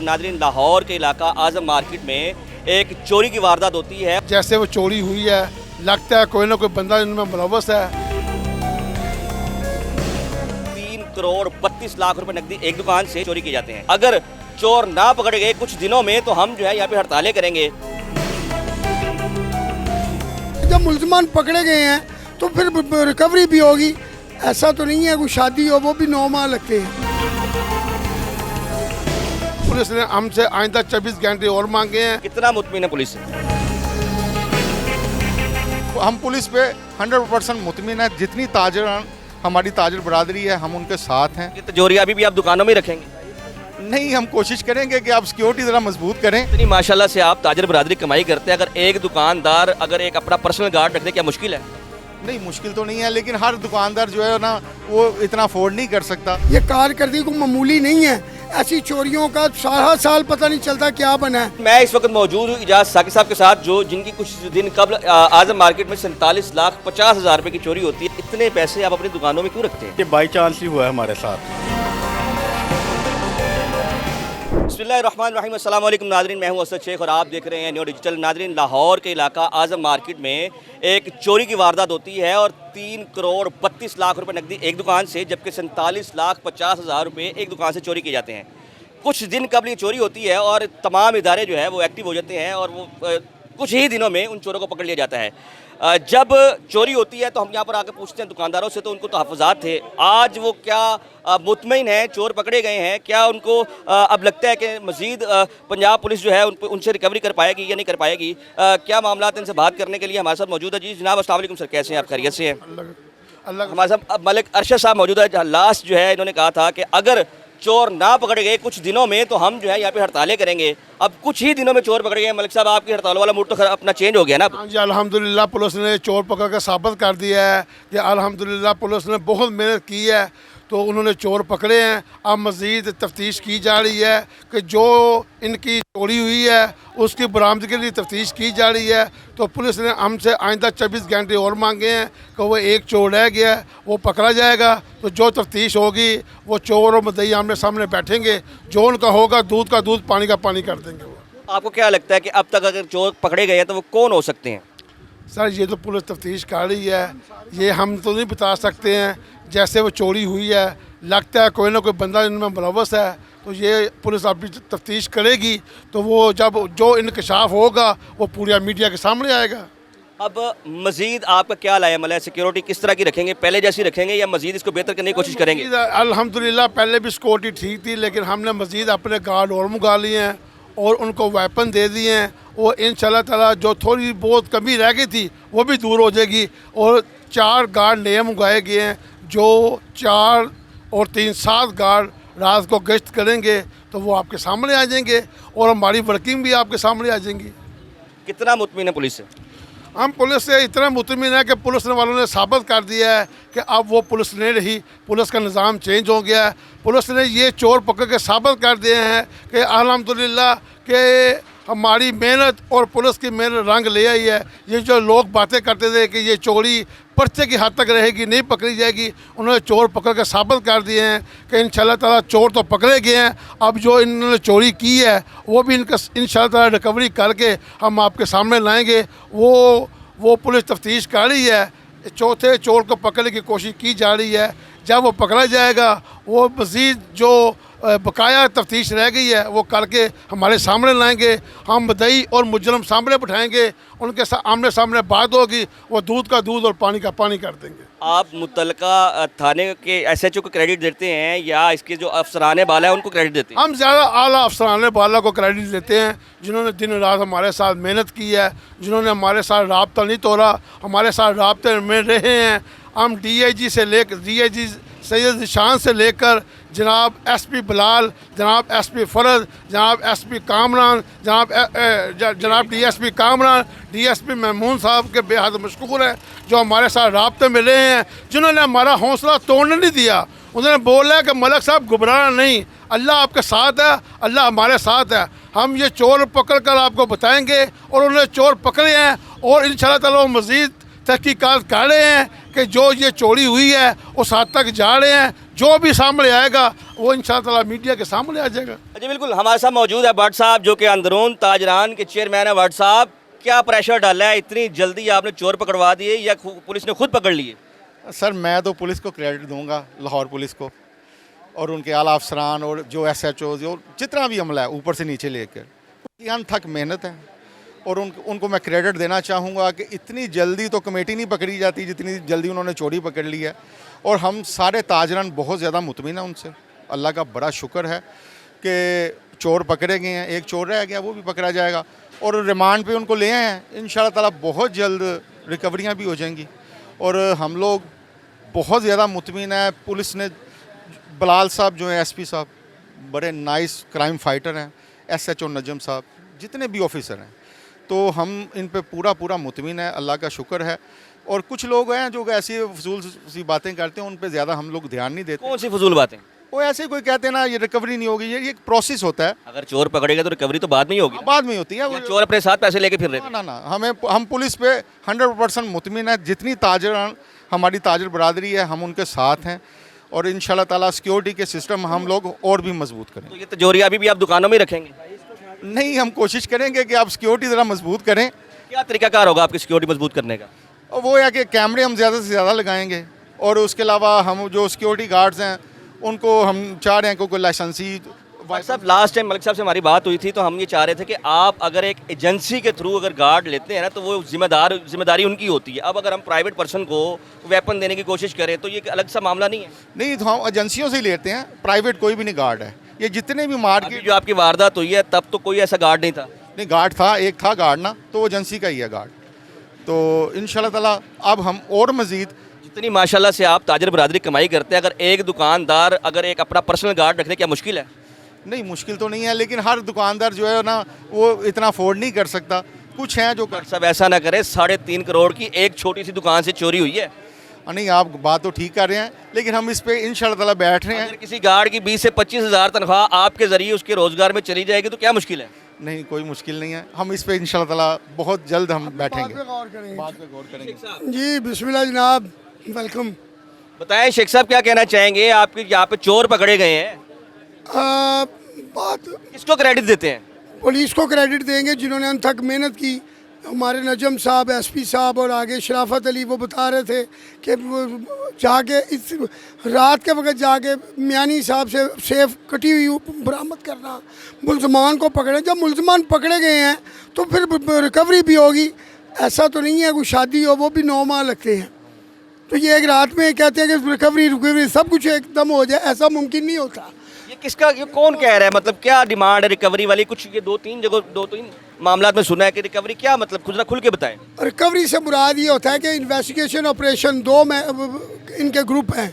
नाज़रीन, लाहौर के इलाका आज़म मार्केट में एक चोरी की वारदात होती है। जैसे वो चोरी हुई है, लगता है कोई ना कोई बंदा इनमें मुलव्वस है। 3 करोड़ 32 लाख रुपए नकदी एक दुकान से चोरी किए जाते हैं। अगर चोर ना पकड़े गए कुछ दिनों में तो हम जो है यहाँ पे हड़तालें करेंगे। जब मुलजमान पकड़े गए हैं तो फिर रिकवरी भी होगी। ऐसा तो नहीं है कोई शादी हो वो भी 9 माह लगते हैं। पुलिस ने हमसे आइंदा 24 घंटे और मांगे हैं। कितना मुतमिन है पुलिस से? हम पुलिस पे 100% मुतमिन है। जितनी ताजर हमारी ताजर बरादरी है हम उनके साथ हैं। ये तिजोरी अभी भी आप दुकानों में ही रखेंगे? नहीं, हम कोशिश करेंगे कि आप सिक्योरिटी ज़रा मजबूत करें। इतनी माशाल्लाह से आप ताजर बरादरी कमाई करते हैं, अगर एक दुकानदार अगर एक अपना पर्सनल गार्ड रख दे क्या मुश्किल है? नहीं, मुश्किल तो नहीं है, लेकिन हर दुकानदार जो है ना वो इतना अफोर्ड नहीं कर सकता। ये कारकर्दगी को मामूली नहीं है। ऐसी चोरियों का सारा साल पता नहीं चलता क्या बना है। मैं इस वक्त मौजूद हूँ इजाज साकी साहब के साथ, जो जिनकी कुछ दिन कबल आजम मार्केट में 47,50,000 रुपए की चोरी होती है। इतने पैसे आप अपनी दुकानों में क्यों रखते हैं? ये बाई चांस ही हुआ है हमारे साथ। बिस्मिल्लाहिर्रहमानिर्रहीम, अस्सलाम वालेकुम नाज़रीन, मैं हूं असद शेख और आप देख रहे हैं न्यू डिजिटल। नाज़रीन, लाहौर के इलाका आज़म मार्केट में एक चोरी की वारदात होती है और 3 करोड़ 32 लाख रुपए नकदी एक दुकान से, जबकि 47,50,000 रुपए एक दुकान से चोरी किए जाते हैं। कुछ दिन कबल ये चोरी होती है और तमाम इदारे जो है वो एक्टिव हो जाते हैं और वो कुछ ही दिनों में उन चोरों को पकड़ लिया जाता है। जब चोरी होती है तो हम यहाँ पर आकर पूछते हैं दुकानदारों से, तो उनको तहफ़्फ़ुज़ात थे। आज वो क्या मुतमईन है? चोर पकड़े गए हैं, क्या उनको अब लगता है कि मज़ीद पंजाब पुलिस जो है उनसे रिकवरी कर पाएगी या नहीं कर पाएगी? क्या मामला इनसे बात करने के लिए हमारे साथ मौजूद है। जी जनाब, अस्सलाम वालेकुम सर, कैसे हैं आप? खैरियत से हैं? हमारे साथ अब मलिक अरशद साहब मौजूद है। लास्ट जो है इन्होंने कहा था कि अगर चोर ना पकड़े गए कुछ दिनों में तो हम जो है यहाँ पे हड़तालें करेंगे। अब कुछ ही दिनों में चोर पकड़ गए। मलिक साहब, आपकी हड़ताल वाला मूड तो अपना चेंज हो गया ना? हाँ जी, अल्हम्दुलिल्लाह पुलिस ने चोर पकड़ कर साबित कर दिया है कि अल्हम्दुलिल्लाह पुलिस ने बहुत मेहनत की है, तो उन्होंने चोर पकड़े हैं। अब मज़ीद तफ्तीश की जा रही है कि जो इनकी चोरी हुई है उसकी बरामदगी के लिए तफ्तीश की जा रही है। तो पुलिस ने हमसे आइंदा 24 घंटे और मांगे हैं कि वो एक चोर रह गया है, वो पकड़ा जाएगा। तो जो तफ्तीश होगी वो चोर और मुद्दई आमने सामने बैठेंगे, जो उनका होगा दूध का दूध पानी का पानी कर देंगे वो। आपको क्या लगता है कि अब तक अगर चोर पकड़े गए हैं तो वो कौन हो सकते हैं? सर ये तो पुलिस तफ्तीश कर रही है, ये हम तो नहीं बता सकते हैं। जैसे वो चोरी हुई है, लगता है कोई ना कोई बंदा इनमें मुलव्वस है, तो ये पुलिस अभी तफ्तीश करेगी। तो वो जब जो इंकशाफ होगा वो पूरा मीडिया के सामने आएगा। अब मज़ीद आपका क्या लाएमल है? सिक्योरिटी किस तरह की रखेंगे? पहले जैसी रखेंगे या मज़ीद इसको बेहतर करने की कोशिश करेंगे? अल्हम्दुलिल्लाह पहले भी सिक्योरिटी ठीक थी, लेकिन हमने मज़ीद अपने गार्ड और मंगा लिए हैं और उनको वेपन दे दिए हैं। वो इंशाल्लाह ताला जो थोड़ी बहुत कमी रह गई थी वो भी दूर हो जाएगी। और 4 गार्ड नए मंगाए गए हैं, जो 4 और 3 7 गार्ड रात को गश्त करेंगे, तो वो आपके सामने आ जाएंगे और हमारी वर्किंग भी आपके सामने आ जाएंगी। कितना मुतमिन है पुलिस से? हम पुलिस से इतना मुतमिन है कि पुलिस वालों ने साबित कर दिया है कि अब वो पुलिस नहीं रही, पुलिस का निज़ाम चेंज हो गया है। पुलिस ने ये चोर पकड़ के साबित कर दिए हैं कि अल्हम्दुलिल्लाह कि हमारी मेहनत और पुलिस की मेहनत रंग ले आई है। ये जो लोग बातें करते थे कि ये चोरी पर्चे की हद तक रहेगी, नहीं पकड़ी जाएगी, उन्होंने चोर पकड़ के साबित कर दिए हैं कि इंशाल्लाह ताला चोर तो पकड़े गए हैं। अब जो इन्होंने चोरी की है वो भी इनका इंशाल्लाह ताला रिकवरी करके हम आपके सामने लाएंगे। वो पुलिस तफ्तीश कर रही है, चौथे चोर को पकड़ने की कोशिश की जा रही है। जब वो पकड़ा जाएगा वो मज़ीद जो बकाया तफ्तीश रह गई है वो करके हमारे सामने लाएंगे। हम मुद्दई और मुजरम सामने बिठाएंगे, उनके आमने सामने बात होगी, वो दूध का दूध और पानी का पानी कर देंगे। आप मुतलका थाने के SHO को क्रेडिट देते हैं या इसके जो अफसराने बाला है उनको क्रेडिट देते हैं? हम ज़्यादा आला अफसराने बाला को क्रेडिट देते हैं, जिन्होंने दिन रात हमारे साथ मेहनत की है, जिन्होंने हमारे साथ राब्ता नहीं तोड़ा, हमारे साथ राब्ते में रहे हैं। हम DIG से लेकर DIG सैयद शान से लेकर जनाब SP बिलाल, जनाब SP फ़रद, जनाब SP कामरान, जनाब DSP कामरान, DSP महमूद साहब के बेहद मशकूर हैं, जो हमारे साथ राब्ते में रहे हैं, जिन्होंने हमारा हौसला तोड़ने नहीं दिया। उन्होंने बोला कि मलिक साहब घबराना नहीं, अल्लाह आपके साथ है, अल्लाह हमारे साथ है। हम ये चोर पकड़ कर आपको बताएंगे और उन्होंने चोर पकड़े हैं और इंशाल्लाह ताला मज़ीद तहकीकात कर रहे हैं कि जो ये चोरी हुई है उस हद तक जा रहे हैं। जो भी सामने आएगा वो इंशाअल्लाह मीडिया के सामने आ जाएगा। जी बिल्कुल, हमारे साथ मौजूद है भट्ट साहब जो कि अंदरून ताजरान के चेयरमैन है। भट्ट साहब, क्या प्रेशर डाला है, इतनी जल्दी आपने चोर पकड़वा दिए या पुलिस ने खुद पकड़ लिए? सर मैं तो पुलिस को क्रेडिट दूंगा, लाहौर पुलिस को और उनके आला अफसरान और जो SHO जो जितना भी अमला है ऊपर से नीचे लेकर, उनकी अनथक मेहनत है और उनको मैं क्रेडिट देना चाहूँगा कि इतनी जल्दी तो कमेटी नहीं पकड़ी जाती जितनी जल्दी उन्होंने चोरी पकड़ ली है। और हम सारे ताजरान बहुत ज़्यादा मुतमिन हैं उनसे, अल्लाह का बड़ा शुक्र है कि चोर पकड़े गए हैं। एक चोर रह गया, वो भी पकड़ा जाएगा और रिमांड पे उनको ले आए हैं। इंशाअल्लाह ताला बहुत जल्द रिकवरियाँ भी हो जाएंगी और हम लोग बहुत ज़्यादा मुतमिन है। पुलिस ने बलाल साहब जो हैं SP साहब बड़े नाइस क्राइम फाइटर हैं, SHO नजम साहब, जितने भी ऑफिसर हैं, तो हम इन पे पूरा मुतमिन है, अल्लाह का शुक्र है। और कुछ लोग हैं जो ऐसी फजूल सी बातें करते हैं, उन पे ज़्यादा हम लोग ध्यान नहीं देते। कौन सी फजूल बातें? वो ऐसे कोई कहते हैं ना ये रिकवरी नहीं होगी, ये एक प्रोसेस होता है, अगर चोर पकड़ेगा तो रिकवरी तो बाद में ही होगी। बाद में होती है। या चोर अपने साथ पैसे लेके फिर रहे थे? ना हम पुलिस पे 100% मुतमिन है। जितनी ताजरान हमारी ताजर बरादरी है, हम उनके साथ हैं और इंशाल्लाह ताला सिक्योरिटी के सिस्टम हम लोग और भी मजबूत करें। तो ये तिजोरी अभी भी आप दुकानों में ही रखेंगे? नहीं, हम कोशिश करेंगे कि आप सिक्योरिटी ज़रा मजबूत करें। क्या तरीकाकार होगा आपकी सिक्योरिटी मजबूत करने का? और वो है कि कैमरे हम ज़्यादा से ज़्यादा लगाएंगे और उसके अलावा हम जो सिक्योरिटी गार्ड्स हैं उनको हम चाह रहे हैं कोई लाइसेंसी। भाई साहब, लास्ट टाइम मलिक साहब से हमारी बात हुई थी तो हम ये चाह रहे थे कि आप अगर एक एजेंसी के थ्रू अगर गार्ड लेते हैं ना तो वो जिम्मेदारी उनकी होती है। अब अगर हम प्राइवेट पर्सन को वेपन देने की कोशिश करें तो ये अलग सा मामला नहीं है? नहीं, तो हम एजेंसियों से ही लेते हैं, प्राइवेट कोई भी नहीं गार्ड है। ये जितने भी मार्केट जो आपकी वारदात हुई है तब तो कोई ऐसा गार्ड नहीं था? नहीं, गार्ड था, एक था गार्ड ना, तो वो एजेंसी का ही है गार्ड। तो इंशाल्लाह ताला अब हम और मज़ीद जितनी माशाल्लाह से आप ताजर बरादरी कमाई करते हैं, अगर एक दुकानदार अगर एक अपना पर्सनल गार्ड रखने क्या मुश्किल है? नहीं, मुश्किल तो नहीं है, लेकिन हर दुकानदार जो है ना वो इतना अफोर्ड नहीं कर सकता। कुछ हैं जो कर सब ऐसा ना करे, 3.5 करोड़ की एक छोटी सी दुकान से चोरी हुई है। नहीं, आप बात तो ठीक कर रहे हैं, लेकिन हम इस पे इंशाल्लाह ताला बैठ रहे हैं। अगर किसी गार्ड की 20 से 25 हज़ार तनख्वाह आपके जरिए उसके रोजगार में चली जाएगी तो क्या मुश्किल है? नहीं, कोई मुश्किल नहीं है। हम इस पे इंशाल्लाह ताला बहुत जल्द हम बैठेंगे, बात पे गौर करेंगे। बात पे गौर करेंगे। जी बिस्मिल्लाह जनाब, वेलकम। बताएं शेख साहब, क्या कहना चाहेंगे? आपके यहाँ पे चोर पकड़े गए हैं, बात किसको क्रेडिट देते हैं? पुलिस को क्रेडिट देंगे जिन्होंने अनथक मेहनत की। हमारे नजम साहब, SP साहब और आगे शराफत अली वो बता रहे थे कि वो जाके इस रात के वक्त जाके मियानी साहब से सेफ कटी हुई बरामद करना, मुलजमान को पकड़े। जब मुलजमान पकड़े गए हैं तो फिर रिकवरी भी होगी। ऐसा तो नहीं है कोई शादी हो वो भी 9 माह लगते हैं, तो ये एक रात में कहते हैं कि रिकवरी सब कुछ एकदम हो जाए, ऐसा मुमकिन नहीं होता। ये कौन कह रहा है? मतलब क्या डिमांड है रिकवरी वाली? कुछ ये 2-3 मामला में सुना है कि रिकवरी क्या मतलब, खुल के बताएं। रिकवरी से मुराद ये होता है कि इन्वेस्टिगेशन ऑपरेशन 2 में इनके ग्रुप हैं।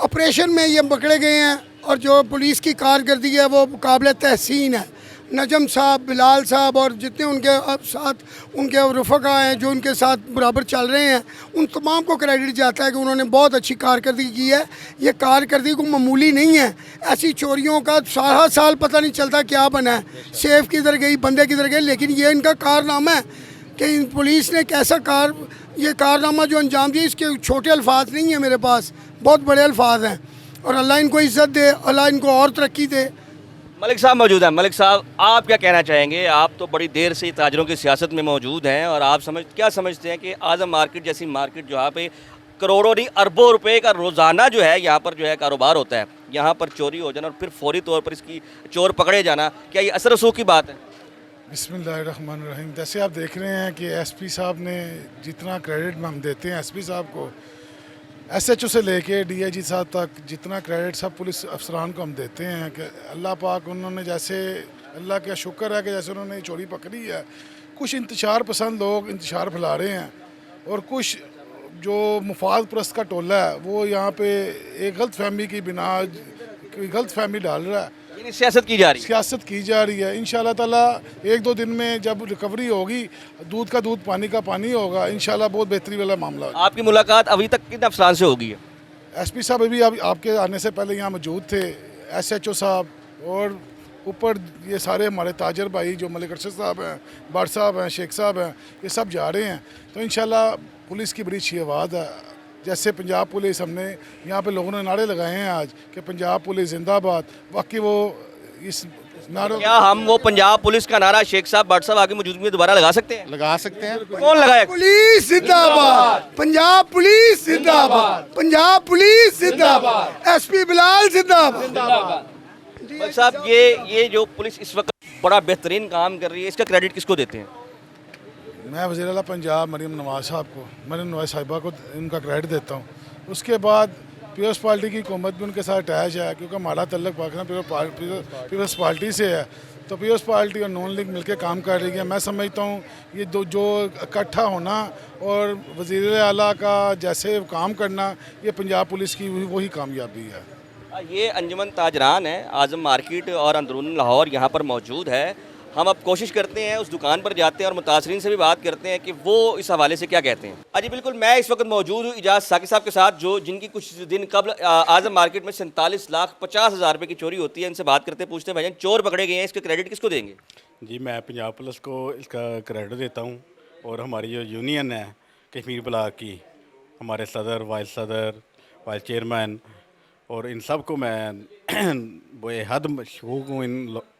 ऑपरेशन में ये पकड़े गए हैं और जो पुलिस की कारकर्दगी है वो काबिल तहसीन है। नजम साहब, बिलाल साहब और जितने उनके साथ उनके रफ़का हैं जो उनके साथ बराबर चल रहे हैं, उन तमाम को क्रेडिट जाता है कि उन्होंने बहुत अच्छी कारकर्दगी की है। ये कारकर्दगी को मामूली नहीं है। ऐसी चोरियों का सारा साल पता नहीं चलता क्या बना है, सेफ किधर गई, बंदे किधर गए, लेकिन ये इनका कारनामा है कि पुलिस ने कैसा ये कारनामा जो अंजाम दिया। इसके छोटे अल्फाज नहीं है मेरे पास, बहुत बड़े अल्फाज हैं। और अल्लाह इनको इज़्ज़त दे, अल्लाह इनको और तरक्की दे। मलिक साहब मौजूद हैं। मलिक साहब, आप क्या कहना चाहेंगे? आप तो बड़ी देर से ताजरों की सियासत में मौजूद हैं और आप क्या समझते हैं कि आज़म मार्केट जैसी मार्केट जहाँ पे करोड़ों नहीं अरबों रुपए का रोज़ाना जो है यहाँ पर जो है कारोबार होता है, यहाँ पर चोरी हो जाना और फिर फौरी तौर पर इसकी चोर पकड़े जाना, क्या ये असर रसूख की बात है? बिस्मिल्लाहिर्रहमानिर्रहीम। जैसे आप देख रहे हैं कि SP साहब ने जितना क्रेडिट हम देते हैं SP साहब को, SHO से लेके DIG साहब तक जितना क्रेडिट सब पुलिस अफसरान को हम देते हैं कि अल्लाह पाक उन्होंने जैसे अल्लाह का शुक्र है कि जैसे उन्होंने चोरी पकड़ी है। कुछ इंतशार पसंद लोग इंतशार फैला रहे हैं और कुछ जो मुफाद परस्त का टोला है वो यहाँ पे एक गलत फहमी की बिना गलत फहमी डाल रहा है। यानी सियासत की जा रही है? सियासत की जा रही है। इंशाल्लाह ताला 1-2 दिन में जब रिकवरी होगी, दूध का दूध पानी का पानी होगा, इंशाल्लाह बहुत बेहतरी वाला मामला होगा। आपकी मुलाकात अभी तक किन अफसरान से होगी है? SP साहब अभी आपके आने से पहले यहाँ मौजूद थे, SHO साहब और ऊपर ये सारे हमारे ताजर भाई जो मलिक अरशद साहब हैं, भट्ट साहब हैं, शेख साहब हैं, ये सब जा रहे हैं। तो इंशाल्लाह पुलिस की बड़ी अच्छी आवाज़ है। जैसे पंजाब पुलिस, हमने यहाँ पे लोगों ने नारे लगाए हैं आज कि पंजाब पुलिस जिंदाबाद। वाकई वो इस नारों क्या हम वो पंजाब पुलिस का नारा शेख साहब भट्ट साहब आगे मौजूदगी में दोबारा लगा सकते हैं? लगा सकते हैं। कौन लगाए? पुलिस जिंदाबाद, पंजाब पुलिस जिंदाबाद, पंजाब पुलिस जिंदाबाद, एसपी बिलाल जिंदाबाद। भट्ट साहब, ये जो पुलिस इस वक्त बड़ा बेहतरीन काम कर रही है, इसका क्रेडिट किसको देते हैं? मैं वज़ीर आला पंजाब मरीम नवाज साहब को, मरीम नवाज साहिबा को इनका क्रेडिट देता हूँ। उसके बाद पीपल्स पार्टी की हुकूमत भी उनके साथ अटैच है, क्योंकि हमारा तल्लक पाकिस्तान पीपल्स पार्टी से है। तो पीपल्स पार्टी और नॉन लीग मिलकर काम कर रही है। मैं समझता हूँ ये दो जो इकट्ठा होना और वज़ीर आला का जैसे काम करना, ये पंजाब पुलिस की वही कामयाबी है। ये अंजुमन ताजरान है, आज़म मार्केट और अंदरून लाहौर यहाँ पर मौजूद है। हम अब कोशिश करते हैं उस दुकान पर जाते हैं और मुतासरीन से भी बात करते हैं कि वो इस हवाले से क्या कहते हैं। अजी बिल्कुल, मैं इस वक्त मौजूद हूँ इजाज़ साकी साहब के साथ, जो जिनकी कुछ दिन कबल आज़म मार्केट में 47,50,000 रुपये की चोरी होती है। इनसे बात करते हैं, पूछते हैं भाईजान चोर पकड़े गए हैं, इसके क्रेडिट किसको देंगे? जी, मैं पंजाब पुलिस को इसका क्रेडिट देता हूँ, और हमारी जो यूनियन है कश्मीर ब्लॉक की, हमारे सदर, वाइस सदर, वाइस चेयरमैन, और इन सब को मैं बेहद मशहूर हूँ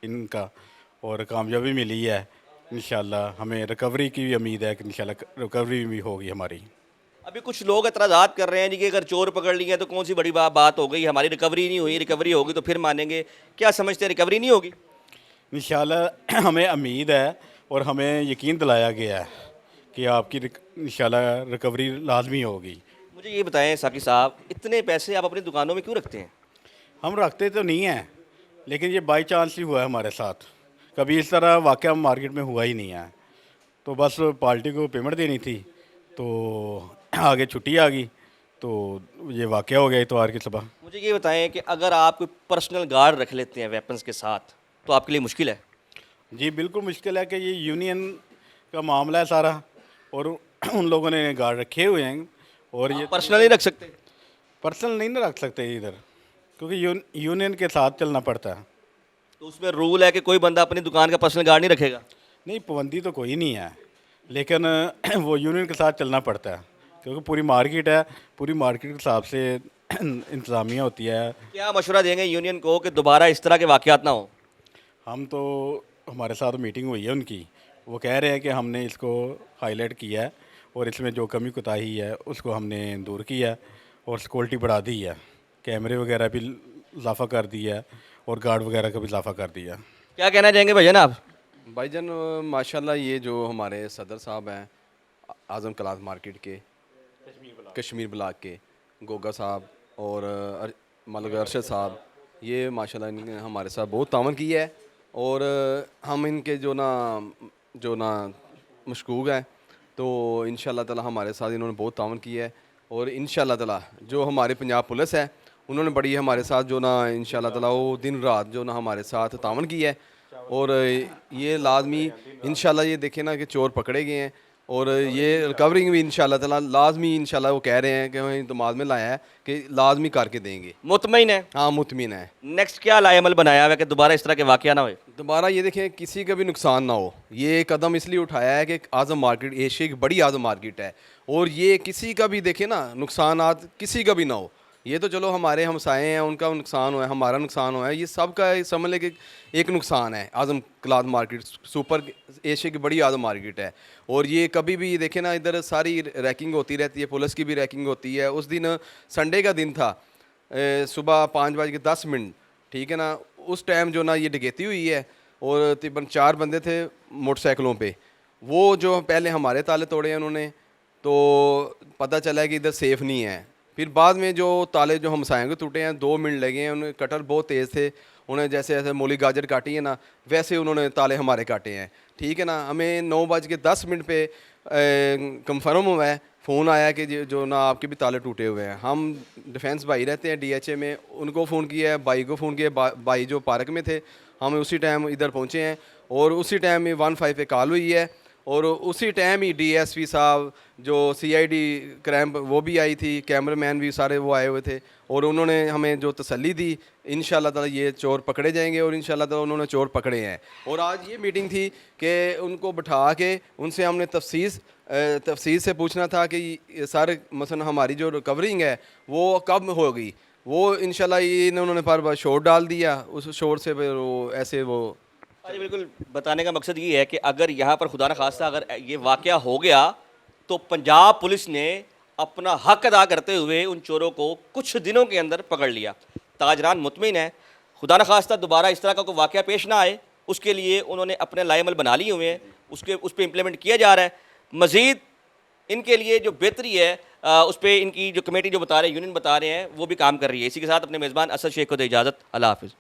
इनका, और कामयाबी मिली है। इंशाल्लाह हमें रिकवरी की भी उम्मीद है कि इंशाल्लाह रिकवरी भी होगी हमारी। अभी कुछ लोग एतराज़ात कर रहे हैं जी कि अगर चोर पकड़ लिए तो कौन सी बड़ी बात हो गई, हमारी रिकवरी नहीं हुई, रिकवरी होगी तो फिर मानेंगे। क्या समझते हैं, रिकवरी नहीं होगी? इंशाल्लाह हमें उम्मीद है और हमें यकीन दिलाया गया है कि आपकी इंशाल्लाह रिकवरी लाजमी होगी। मुझे ये बताएं साकी साहब, इतने पैसे आप अपनी दुकानों में क्यों रखते हैं? हम रखते तो नहीं हैं, लेकिन ये बाई चांस ही हुआ है हमारे साथ। कभी इस तरह वाक़या मार्केट में हुआ ही नहीं है। तो बस पार्टी को पेमेंट देनी थी, तो आगे छुट्टी आ गई, तो ये वाक़या हो गया इतवार की सुबह। मुझे ये बताएं कि अगर आप कोई पर्सनल गार्ड रख लेते हैं वेपन्स के साथ, तो आपके लिए मुश्किल है? जी बिल्कुल मुश्किल है कि ये यूनियन का मामला है सारा, और उन लोगों ने गार्ड रखे हुए हैं, और ये पर्सनल नहीं रख सकते? पर्सनल नहीं ना रख सकते इधर, क्योंकि यूनियन के साथ चलना पड़ता है। तो उसमें रूल है कि कोई बंदा अपनी दुकान का पर्सनल गार्ड नहीं रखेगा? नहीं, पाबंदी तो कोई नहीं है, लेकिन वो यूनियन के साथ चलना पड़ता है, क्योंकि पूरी मार्केट है, पूरी मार्केट के हिसाब से इंतज़ामिया होती है। क्या मशवरा देंगे यूनियन को कि दोबारा इस तरह के वाक़यात ना हो? हम तो, हमारे साथ मीटिंग हुई है उनकी, वो कह रहे हैं कि हमने इसको हाईलाइट किया है, और इसमें जो कमी कोताही है उसको हमने दूर किया है, और सिक्योरिटी बढ़ा दी है, कैमरे वगैरह भी इजाफा कर दिया है, और गार्ड वगैरह का भी इजाफा कर दिया। क्या कहना चाहेंगे भैया आप? भाईजान माशाल्लाह, ये जो हमारे सदर साहब हैं आज़म क्लाथ मार्केट के, कश्मीर ब्लॉक के गोगा साहब और मतलब अरशद साहब, ये माशाल्लाह इन्होंने हमारे साथ बहुत तावन किया है, और हम इनके जो ना मशकूक हैं, तो इंशाल्लाह ताला हमारे साथ इन्होंने बहुत तावन किया है। और इंशाल्लाह ताला जो हमारे पंजाब पुलिस है, उन्होंने बड़ी हमारे साथ जो ना इंशाल्लाह ताला वो दिन रात जो ना हमारे साथ तावन किया है, और ये लाजमी इंशाल्लाह ये देखें ना कि चोर पकड़े गए हैं, और ये रिकवरिंग भी इंशाल्लाह ताला लाजमी इंशाल्लाह वो कह रहे हैं कि हमें दिमाग में लाया है कि लाजमी करके देंगे। मुतमईन है? हाँ, मुतमिन है। नेक्स्ट क्या लाएमल बनाया हुआ है कि दोबारा इस तरह के वाक़या ना हो? दोबारा ये देखें किसी का भी नुकसान ना हो, ये कदम इसलिए उठाया है कि आज़म मार्केट एशिया की बड़ी आज़म मार्केट है, और ये किसी का भी देखें ना नुकसान किसी का भी ना हो। ये तो चलो हमारे हमसाए हैं, उनका नुकसान हुआ है, हमारा नुकसान हुआ है, ये सब का समझ लें कि एक नुकसान है। आज़म क्लॉथ मार्केट सुपर एशिया की बड़ी आज़म मार्केट है, और ये कभी भी देखें ना इधर सारी रैकिंग होती रहती है, पुलिस की भी रैकिंग होती है। उस दिन संडे का दिन था, सुबह 5:10, ठीक है ना, उस टाइम जो ना ये डकैती हुई है, और तकरीबन 4 बंदे थे मोटरसाइकिलों पे। वो जो पहले हमारे ताले तोड़े हैं उन्होंने, तो पता चला है कि इधर सेफ़ नहीं है। फिर बाद में जो ताले जो हमसायों के टूटे हैं, 2 मिनट लगे हैं, उन्हें कटर बहुत तेज़ थे, उन्हें जैसे जैसे मूली गाजर काटी है ना, वैसे उन्होंने ताले हमारे काटे हैं, ठीक है ना। हमें 9:10 पे कंफर्म हुआ है, फ़ोन आया कि जो ना आपके भी ताले टूटे हुए हैं। हम डिफेंस भाई रहते हैं DHA में, उनको फ़ोन किया है, भाई को फ़ोन किया, भाई जो पार्क में थे, हम उसी टाइम इधर पहुँचे हैं, और उसी टाइम में 15 पे कॉल हुई है, और उसी टाइम ही डीएसपी साहब जो सीआईडी क्राइम वो भी आई थी, कैमरामैन भी सारे वो आए हुए थे और उन्होंने हमें जो तसल्ली दी इंशाल्लाह ताला ये चोर पकड़े जाएंगे और इंशाल्लाह ताला उन्होंने चोर पकड़े हैं। और आज ये मीटिंग थी कि उनको बिठा के उनसे हमने तफसील से पूछना था कि सर मसलन हमारी जो रिकवरिंग है वो कब होगी, वो इंशाल्लाह ये इन्होंने पर शोर डाल दिया, उस शोर से फिर वो ऐसे वो जी बिल्कुल, बताने का मकसद ये है कि अगर यहाँ पर खुदा न खास्ता अगर ये वाक़या हो गया तो पंजाब पुलिस ने अपना हक अदा करते हुए उन चोरों को कुछ दिनों के अंदर पकड़ लिया। ताजरान मुतमिन है, खुदा न खास्ता दोबारा इस तरह का कोई वाक़या पेश ना आए, उसके लिए उन्होंने अपने लाएमल बना लिए हुए हैं, उस पर इम्प्लीमेंट किया जा रहा है। मज़ीद इनके लिए जो बेहतरी है उस पर इनकी जो कमेटी जो बता रहे हैं, यूनियन बता रहे हैं, वो भी काम कर रही है। इसी के साथ अपने मेज़बान असद शेख को दे इजाज़त। अल्लाह हाफ़िज़।